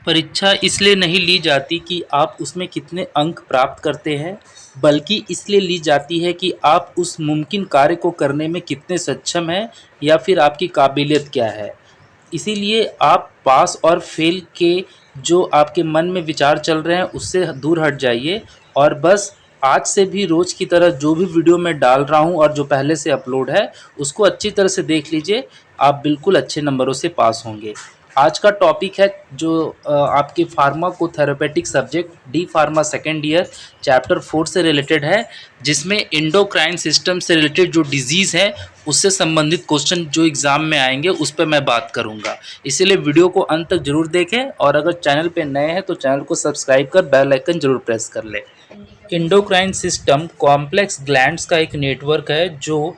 परीक्षा इसलिए नहीं ली जाती कि आप उसमें कितने अंक प्राप्त करते हैं, बल्कि इसलिए ली जाती है कि आप उस मुमकिन कार्य को करने में कितने सक्षम हैं या फिर आपकी काबिलियत क्या है। इसीलिए आप पास और फेल के जो आपके मन में विचार चल रहे हैं उससे दूर हट जाइए और बस आज से भी रोज़ की तरह जो भी वीडियो मैं डाल रहा हूँ और जो पहले से अपलोड है उसको अच्छी तरह से देख लीजिए। आप बिल्कुल अच्छे नंबरों से पास होंगे। आज का टॉपिक है जो आपके pharmacotherapeutic subject D pharma second year chapter 4 से रिलेटेड है, जिसमें एंडोक्राइन सिस्टम से रिलेटेड जो डिजीज़ है उससे संबंधित क्वेश्चन जो एग्ज़ाम में आएंगे उस पर मैं बात करूंगा। इसीलिए वीडियो को अंत तक जरूर देखें और अगर चैनल पे नए हैं तो चैनल को सब्सक्राइब कर बेल आइकन जरूर प्रेस कर लें। एंडोक्राइन सिस्टम कॉम्प्लेक्स ग्लैंड्स का एक नेटवर्क है जो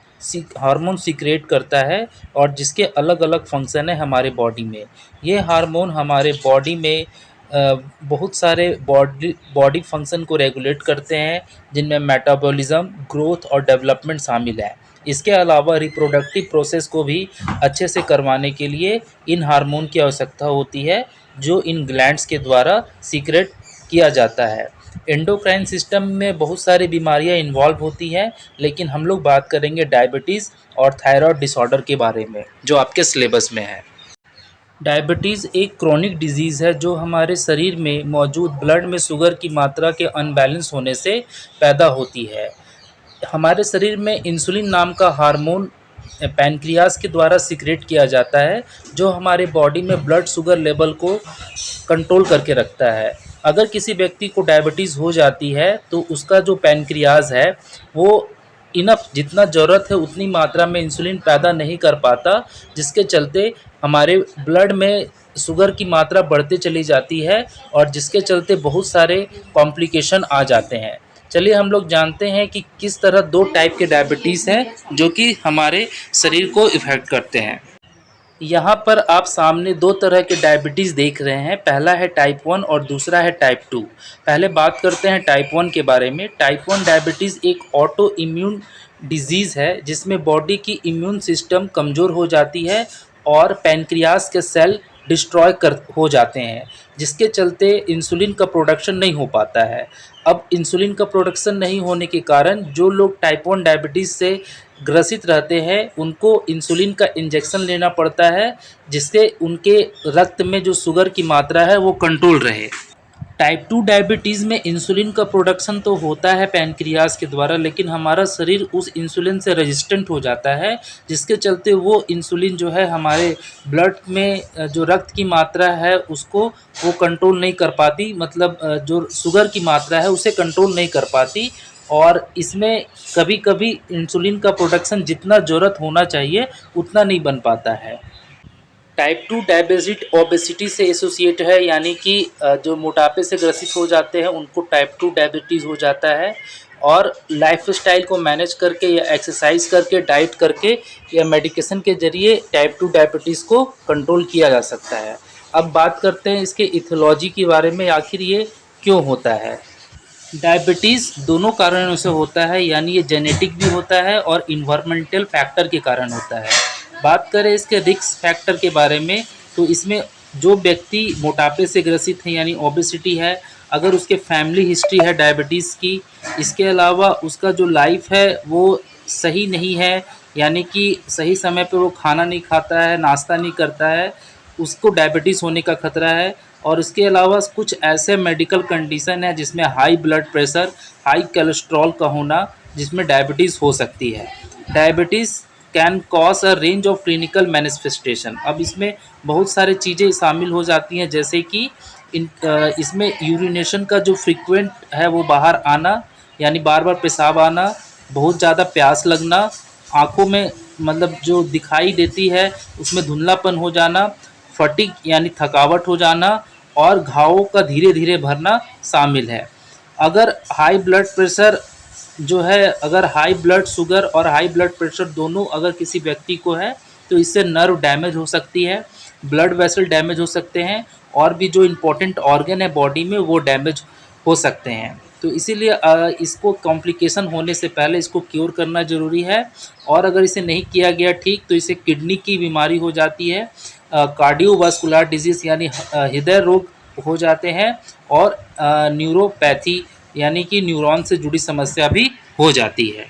हार्मोन सीक्रेट करता है और जिसके अलग अलग फंक्शन है हमारे बॉडी में। ये हार्मोन हमारे बॉडी में बहुत सारे बॉडी फंक्शन को रेगुलेट करते हैं, जिनमें मेटाबॉलिज्म, ग्रोथ और डेवलपमेंट शामिल है। इसके अलावा रिप्रोडक्टिव प्रोसेस को भी अच्छे से करवाने के लिए इन हार्मोन की आवश्यकता होती है, जो इन ग्लैंड्स के द्वारा सीक्रेट किया जाता है। एंडोक्राइन सिस्टम में बहुत सारी बीमारियां इन्वॉल्व होती हैं, लेकिन हम लोग बात करेंगे डायबिटीज़ और थायराइड डिसऑर्डर के बारे में, जो आपके सिलेबस में है। डायबिटीज़ एक क्रोनिक डिजीज़ है जो हमारे शरीर में मौजूद ब्लड में शुगर की मात्रा के अनबैलेंस होने से पैदा होती है। हमारे शरीर में इंसुलिन नाम का हार्मोन पैनक्रियास के द्वारा सीक्रेट किया जाता है, जो हमारे बॉडी में ब्लड शुगर लेवल को कंट्रोल करके रखता है। अगर किसी व्यक्ति को डायबिटीज़ हो जाती है तो उसका जो पैनक्रियास है वो इनफ जितना ज़रूरत है उतनी मात्रा में इंसुलिन पैदा नहीं कर पाता, जिसके चलते हमारे ब्लड में शुगर की मात्रा बढ़ते चली जाती है और जिसके चलते बहुत सारे कॉम्प्लिकेशन आ जाते हैं। चलिए हम लोग जानते हैं कि किस तरह दो टाइप के डायबिटीज़ हैं जो कि हमारे शरीर को इफ़ेक्ट करते हैं। यहाँ पर आप सामने दो तरह के डायबिटीज़ देख रहे हैं, पहला है टाइप 1 और दूसरा है टाइप 2। पहले बात करते हैं टाइप 1 के बारे में। टाइप 1 डायबिटीज़ एक ऑटो इम्यून डिजीज़ है जिसमें बॉडी की इम्यून सिस्टम कमज़ोर हो जाती है और पैनक्रियास के सेल डिस्ट्रॉय कर हो जाते हैं, जिसके चलते इंसुलिन का प्रोडक्शन नहीं हो पाता है। अब इंसुलिन का प्रोडक्शन नहीं होने के कारण जो लोग टाइप 1 डायबिटीज़ से ग्रसित रहते हैं उनको इंसुलिन का इंजेक्शन लेना पड़ता है, जिससे उनके रक्त में जो शुगर की मात्रा है वो कंट्रोल रहे। टाइप 2 डायबिटीज़ में इंसुलिन का प्रोडक्शन तो होता है पैनक्रियास के द्वारा, लेकिन हमारा शरीर उस इंसुलिन से रेजिस्टेंट हो जाता है, जिसके चलते वो इंसुलिन जो है हमारे ब्लड में जो रक्त की मात्रा है उसको वो कंट्रोल नहीं कर पाती, मतलब जो शुगर की मात्रा है उसे कंट्रोल नहीं कर पाती। और इसमें कभी-कभी इंसुलिन का प्रोडक्शन जितना ज़रूरत होना चाहिए उतना नहीं बन पाता है। टाइप 2 डायबिटीज ओबेसिटी से एसोसिएट है, यानी कि जो मोटापे से ग्रसित हो जाते हैं उनको टाइप 2 डायबिटीज़ हो जाता है। और लाइफस्टाइल को मैनेज करके या एक्सरसाइज करके, डाइट करके या मेडिकेशन के ज़रिए टाइप 2 डायबिटीज़ को कंट्रोल किया जा सकता है। अब बात करते हैं इसके इथियोलॉजी के बारे में, आखिर ये क्यों होता है। डायबिटीज़ दोनों कारणों से होता है, यानी ये जेनेटिक भी होता है और इन्वायरमेंटल फैक्टर के कारण होता है। बात करें इसके रिस्क फैक्टर के बारे में तो इसमें जो व्यक्ति मोटापे से ग्रसित है यानी ओबेसिटी है, अगर उसके फैमिली हिस्ट्री है डायबिटीज़ की, इसके अलावा उसका जो लाइफ है वो सही नहीं है, यानी कि सही समय पे वो खाना नहीं खाता है, नाश्ता नहीं करता है, उसको डायबिटीज़ होने का खतरा है। और इसके अलावा कुछ ऐसे मेडिकल कंडीशन है जिसमें high blood pressure, high cholesterol का होना, जिसमें डायबिटीज़ हो सकती है। Diabetes can cause a range of clinical manifestation. अब इसमें बहुत सारी चीज़ें शामिल हो जाती हैं, जैसे कि इसमें यूरिनेशन का जो फ्रीक्वेंट है वो बाहर आना, यानी बार बार पेशाब आना, बहुत ज़्यादा प्यास लगना, आँखों में मतलब जो दिखाई देती है उसमें धुंधलापन हो जाना, फटीग यानी थकावट हो जाना और घावों का धीरे धीरे भरना शामिल है। अगर हाई ब्लड प्रेशर जो है, अगर हाई ब्लड शुगर और हाई ब्लड प्रेशर दोनों अगर किसी व्यक्ति को है तो इससे नर्व डैमेज हो सकती है, ब्लड वेसल डैमेज हो सकते हैं और भी जो इम्पोर्टेंट ऑर्गन है बॉडी में वो डैमेज हो सकते हैं। तो इसीलिए इसको कॉम्प्लिकेशन होने से पहले इसको क्योर करना ज़रूरी है। और अगर इसे नहीं किया गया ठीक तो इसे किडनी की बीमारी हो जाती है, कार्डियोवास्कुलर डिजीज़ यानी हृदय रोग हो जाते हैं और न्यूरोपैथी यानी कि न्यूरॉन से जुड़ी समस्या भी हो जाती है।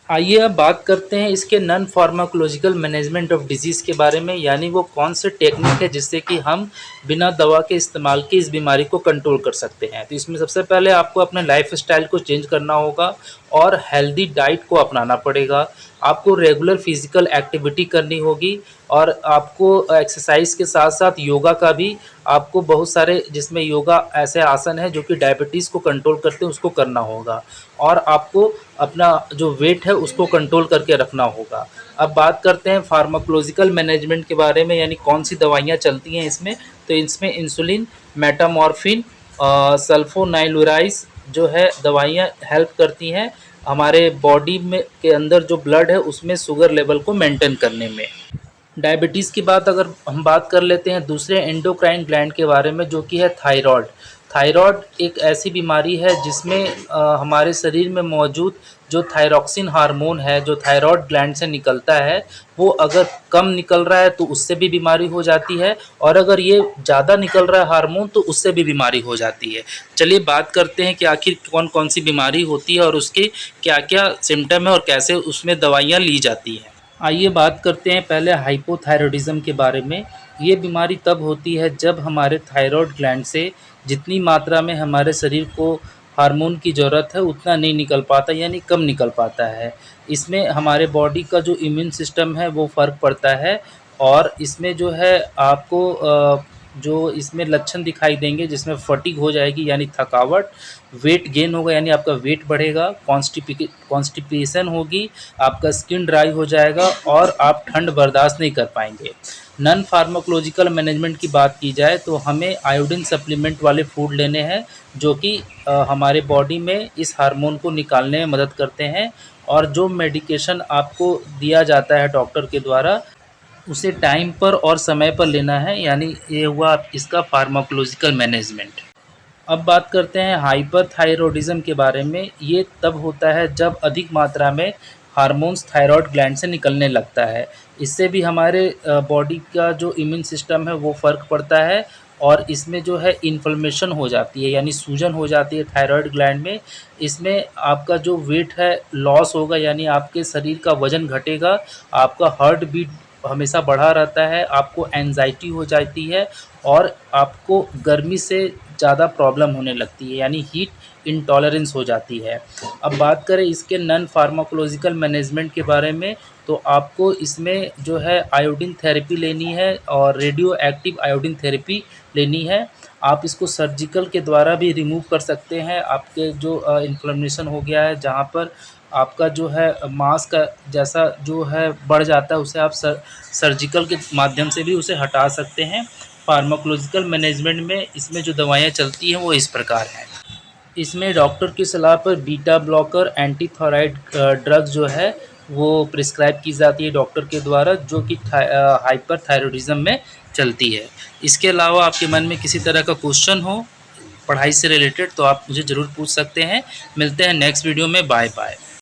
आइए अब बात करते हैं इसके non pharmacological management of disease के बारे में, यानी वो कौन से टेक्निक है जिससे कि हम बिना दवा के इस्तेमाल के इस बीमारी को कंट्रोल कर सकते हैं। तो इसमें सबसे पहले आपको अपने लाइफ स्टाइल को चेंज करना होगा और हेल्दी डाइट को अपनाना पड़ेगा। आपको रेगुलर फिजिकल एक्टिविटी करनी होगी और आपको एक्सरसाइज के साथ साथ योगा का भी आपको बहुत सारे, जिसमें योगा ऐसे आसन हैं जो कि डायबिटीज़ को कंट्रोल करते हैं, उसको करना होगा और आपको अपना जो वेट है उसको कंट्रोल करके रखना होगा। अब बात करते हैं फार्माकोलॉजिकल मैनेजमेंट के बारे में, यानी कौन सी दवाइयाँ चलती हैं इसमें। तो इसमें इंसुलिन, मेटामॉर्फिन, सल्फोनाइलुराइड जो है दवाइयाँ हेल्प करती हैं हमारे बॉडी में के अंदर जो ब्लड है उसमें शुगर लेवल को मेंटेन करने में। डायबिटीज़ की बात अगर हम बात कर लेते हैं दूसरे एंडोक्राइन ग्लैंड के बारे में, जो कि है थायराइड। थायराइड एक ऐसी बीमारी है जिसमें हमारे शरीर में मौजूद जो थायरॉक्सिन हार्मोन है जो थायराइड ग्लैंड से निकलता है, वो अगर कम निकल रहा है तो उससे भी बीमारी हो जाती है और अगर ये ज़्यादा निकल रहा है हार्मोन तो उससे भी बीमारी हो जाती है। चलिए बात करते हैं कि आखिर कौन कौन सी बीमारी होती है और उसके क्या क्या सिम्टम है और कैसे उसमें दवाइयाँ ली जाती हैं। आइए बात करते हैं पहले हाइपोथायरॉयडिज़्म के बारे में। ये बीमारी तब होती है जब हमारे थायराइड ग्लैंड से जितनी मात्रा में हमारे शरीर को हार्मोन की ज़रूरत है उतना नहीं निकल पाता, यानी कम निकल पाता है। इसमें हमारे बॉडी का जो इम्यून सिस्टम है वो फ़र्क पड़ता है और इसमें जो है आपको जो इसमें लक्षण दिखाई देंगे जिसमें फटीग हो जाएगी यानी थकावट, वेट गेन होगा यानी आपका वेट बढ़ेगा, कॉन्स्टिपेशन होगी, आपका स्किन ड्राई हो जाएगा और आप ठंड बर्दाश्त नहीं कर पाएंगे। नॉन फार्माकोलॉजिकल मैनेजमेंट की बात की जाए तो हमें आयोडीन सप्लीमेंट वाले फूड लेने हैं जो कि हमारे बॉडी में इस हार्मोन को निकालने में मदद करते हैं और जो मेडिकेशन आपको दिया जाता है डॉक्टर के द्वारा उसे टाइम पर और समय पर लेना है, यानी ये हुआ इसका फार्माकोलॉजिकल मैनेजमेंट। अब बात करते हैं हाइपरथायरॉयडिज़्म के बारे में। ये तब होता है जब अधिक मात्रा में हार्मोन्स थायराइड ग्लैंड से निकलने लगता है। इससे भी हमारे बॉडी का जो इम्यून सिस्टम है वो फ़र्क पड़ता है और इसमें जो है इन्फ्लेमेशन हो जाती है यानी सूजन हो जाती है थायराइड ग्लैंड में। इसमें आपका जो वेट है लॉस होगा यानी आपके शरीर का वज़न घटेगा, आपका हार्ट बीट हमेशा बढ़ा रहता है, आपको एंग्ज़ायटी हो जाती है और आपको गर्मी से ज़्यादा प्रॉब्लम होने लगती है यानी हीट इंटॉलरेंस हो जाती है। अब बात करें इसके नॉन फार्माकोलॉजिकल मैनेजमेंट के बारे में, तो आपको इसमें जो है आयोडीन थेरेपी लेनी है और रेडियो एक्टिव आयोडीन थेरेपी लेनी है। आप इसको सर्जिकल के द्वारा भी रिमूव कर सकते हैं। आपके जो इन्फ्लेमेशन हो गया है जहाँ पर आपका जो है मांस का जैसा जो है बढ़ जाता है उसे आप सर्जिकल के माध्यम से भी उसे हटा सकते हैं। फार्माकोलॉजिकल मैनेजमेंट में इसमें जो दवाइयाँ चलती हैं वो इस प्रकार हैं। इसमें डॉक्टर की सलाह पर beta blocker, anti thyroid drug जो है वो प्रिस्क्राइब की जाती है डॉक्टर के द्वारा, जो कि हाइपरथायरॉयडिज़्म में चलती है। इसके अलावा आपके मन में किसी तरह का क्वेश्चन हो पढ़ाई से रिलेटेड तो आप मुझे ज़रूर पूछ सकते हैं। मिलते हैं नेक्स्ट वीडियो में। Bye bye.